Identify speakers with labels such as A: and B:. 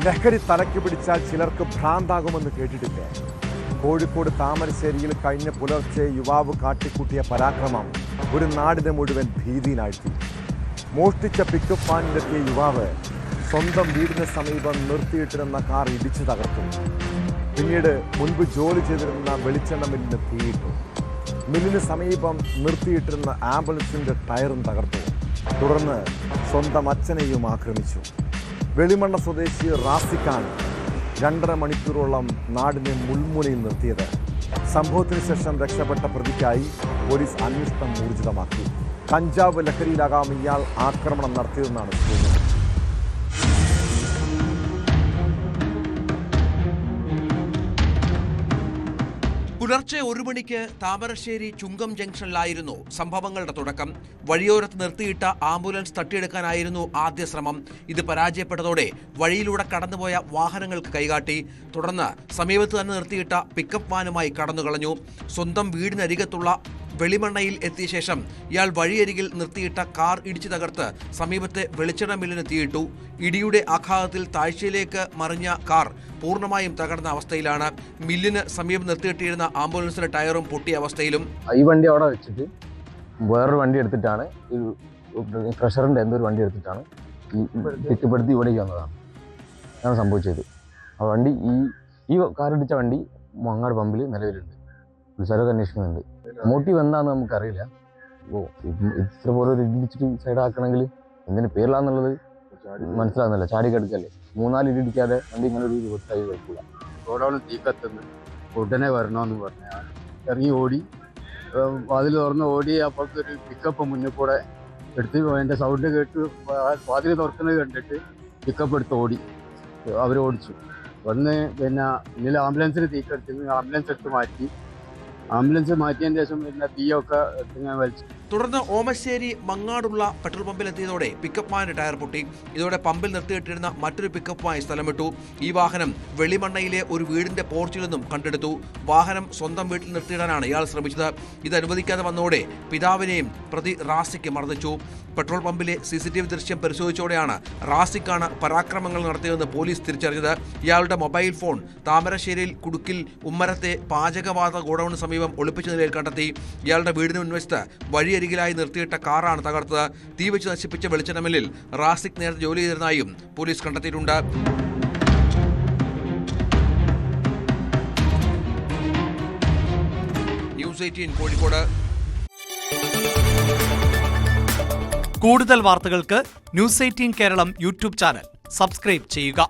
A: ലഹരി തലയ്ക്ക് പിടിച്ചാൽ ചിലർക്ക് ഭ്രാന്താകുമെന്ന് കേട്ടിട്ടില്ലേ? കോഴിക്കോട് താമരശ്ശേരിയിൽ കഴിഞ്ഞ പുലർച്ചെ യുവാവ് കാട്ടിക്കൂട്ടിയ പരാക്രമം ഒരു നാടിനെ മുഴുവൻ ഭീതിയിലാഴ്ത്തി. മോഷ്ടിച്ച പിക്കപ്പ് വാനിലെത്തിയ യുവാവ് സ്വന്തം വീടിന് സമീപം നിർത്തിയിട്ടിരുന്ന കാർ ഇടിച്ചു തകർത്തു. പിന്നീട് മുൻപ് ജോലി ചെയ്തിരുന്ന വെളിച്ചെണ്ണ മില്ലിന് തീയിട്ടു. മില്ലിന് സമീപം നിർത്തിയിട്ടിരുന്ന ആംബുലൻസിന്റെ ടയറും തകർത്തു. തുടർന്ന് സ്വന്തം അച്ഛനെയും ആക്രമിച്ചു. വെളിമണ്ണ സ്വദേശി റാസിഖാണ് 2.5 മണിക്കൂറോളം നാടിനെ മുൾമുനയിൽ നിർത്തിയത്. സംഭവത്തിന് ശേഷം രക്ഷപ്പെട്ട പ്രതിക്കായി പോലീസ് അന്വേഷണം ഊർജിതമാക്കി. കഞ്ചാവ് ലഹരിയിലാകാം ഇയാൾ ആക്രമണം നടത്തിയതെന്നാണ് സൂചന.
B: പുലർച്ചെ 1 മണിക്ക് താമരശ്ശേരി ചുങ്കം ജംഗ്ഷനിലായിരുന്നു സംഭവങ്ങളുടെ തുടക്കം. വഴിയോരത്ത് നിർത്തിയിട്ട ആംബുലൻസ് തട്ടിയെടുക്കാനായിരുന്നു ആദ്യ ശ്രമം. ഇത് പരാജയപ്പെട്ടതോടെ വഴിയിലൂടെ കടന്നുപോയ വാഹനങ്ങൾക്ക് കൈകാട്ടി. തുടർന്ന് സമീപത്ത് തന്നെ നിർത്തിയിട്ട പിക്കപ്പ് വാനുമായി കടന്നുകളഞ്ഞു. സ്വന്തം വീടിനരികത്തുള്ള വെളിമണ്ണയിൽ എത്തിയ ശേഷം ഇയാൾ വഴിയരികിൽ നിർത്തിയിട്ട കാർ ഇടിച്ചു തകർത്ത് സമീപത്തെ വെളിച്ചെണ്ണ മില്ലിന് തീയിട്ടു. ഇടിയുടെ ആഘാതത്തിൽ താഴ്ചയിലേക്ക് മറിഞ്ഞ കാർ പൂർണ്ണമായും തകർന്ന അവസ്ഥയിലാണ്. മില്ലിന് സമീപം നിർത്തിയിട്ടിരുന്ന ആംബുലൻസിന്റെ ടയറും പൊട്ടിയ അവസ്ഥയിലും.
C: ഈ വണ്ടി അവിടെ വെച്ചിട്ട് വേറൊരു വണ്ടി എടുത്തിട്ടാണ്, ക്രഷറിന്റെ എന്തൊരു വണ്ടി എടുത്തിട്ടാണ് ഈ പിക്കപ്പെടുത്തി ഇവിടേക്ക് വന്നതാണ് അതാണ് സംഭവിച്ചത്. ആ വണ്ടി ഈ കാറിടിച്ച വണ്ടി മങ്ങാട് പമ്പിൽ നിലവിലുണ്ട്. പോലീസുകാരൊക്കെ അന്വേഷിക്കുന്നുണ്ട്. മോട്ടീവ് എന്താണെന്ന് നമുക്കറിയില്ല. ഇത്ര പോലെ ഒരു ഇടിച്ചിട്ട് സൈഡാക്കണമെങ്കിൽ എന്തിന് പേരിലാന്നുള്ളത് മനസ്സിലാകുന്നില്ല. ചാടിക്കെടുക്കല്ലേ, 3-4 ഇടിക്കാതെ വണ്ടി ഇങ്ങനെ ഒരു ദിവസമായി വെക്കില്ല.
D: ഗോഡൗണിൽ തീ കത്തുന്നു, ഉടനെ വരണമെന്ന് പറഞ്ഞാൽ ഇറങ്ങി ഓടി, വാതിൽ തുറന്ന് ഓടി. അപ്പോഴത്തെ ഒരു പിക്കപ്പ് മുന്നിൽ കൂടെ എടുത്ത് അതിൻ്റെ സൗണ്ട് കേട്ട് വാതിൽ തുറക്കുന്നത് കണ്ടിട്ട് പിക്കപ്പ് എടുത്ത് ഓടി. അവർ ഓടിച്ചു വന്ന് പിന്നെ ഇന്നലെ ആംബുലൻസിന് തീ കെടുത്തി. ആംബുലൻസ് എടുത്ത് മാറ്റി. ആംബുലൻസ് മാറ്റിയതിന് ശേഷം പിന്നെ തീയൊക്കെ ഇങ്ങനെ വലിച്ചു.
B: തുടർന്ന് ഓമശ്ശേരി മങ്ങാടുള്ള പെട്രോൾ പമ്പിലെത്തിയതോടെ പിക്കപ്പ് വാനിന്റെ ടയർ പൊട്ടി. ഇതോടെ പമ്പിൽ നിർത്തിയിട്ടിരുന്ന മറ്റൊരു പിക്കപ്പ് വാൻ സ്ഥലം വിട്ടു. ഈ വാഹനം വെളിമണ്ണയിലെ ഒരു വീടിന്റെ പോർച്ചിൽ നിന്നും കണ്ടെടുത്തു. വാഹനം സ്വന്തം വീട്ടിൽ നിർത്തിയിടാനാണ് ഇയാൾ ശ്രമിച്ചത്. ഇത് അനുവദിക്കാതെ വന്നതോടെ പിതാവിനെയും പ്രതി റാസിക്ക് മർദ്ദിച്ചു. പെട്രോൾ പമ്പിലെ CCTV ദൃശ്യം പരിശോധിച്ചോടെയാണ് റാസിക്കാണ് പരാക്രമങ്ങൾ നടത്തിയതെന്ന് പോലീസ് തിരിച്ചറിഞ്ഞത്. ഇയാളുടെ മൊബൈൽ ഫോൺ താമരശ്ശേരിയിൽ കുടുക്കിൽ ഉമ്മരത്തെ പാചകവാത ഗോഡൌണിന് സമീപം ഒളിപ്പിച്ച നിലയിൽ കണ്ടെത്തി. ഇയാളുടെ വീടിന് മുൻവശത്ത് വഴിയരികിലായി നിർത്തിയിട്ട കാറാണ് തകർത്തത്. തീ വെച്ച് നശിപ്പിച്ച വെളിച്ചെണ്ണ മില്ലിൽ റാസിഖ് നേരത്തെ ജോലി ചെയ്തിരുന്നതായും പോലീസ് കണ്ടെത്തിയിട്ടുണ്ട്. ന്യൂസ് 18 കോഴിക്കോട്.
E: കൂടുതൽ വാർത്തകൾക്ക് News 18 Keralam YouTube channel subscribe ചെയ്യുക.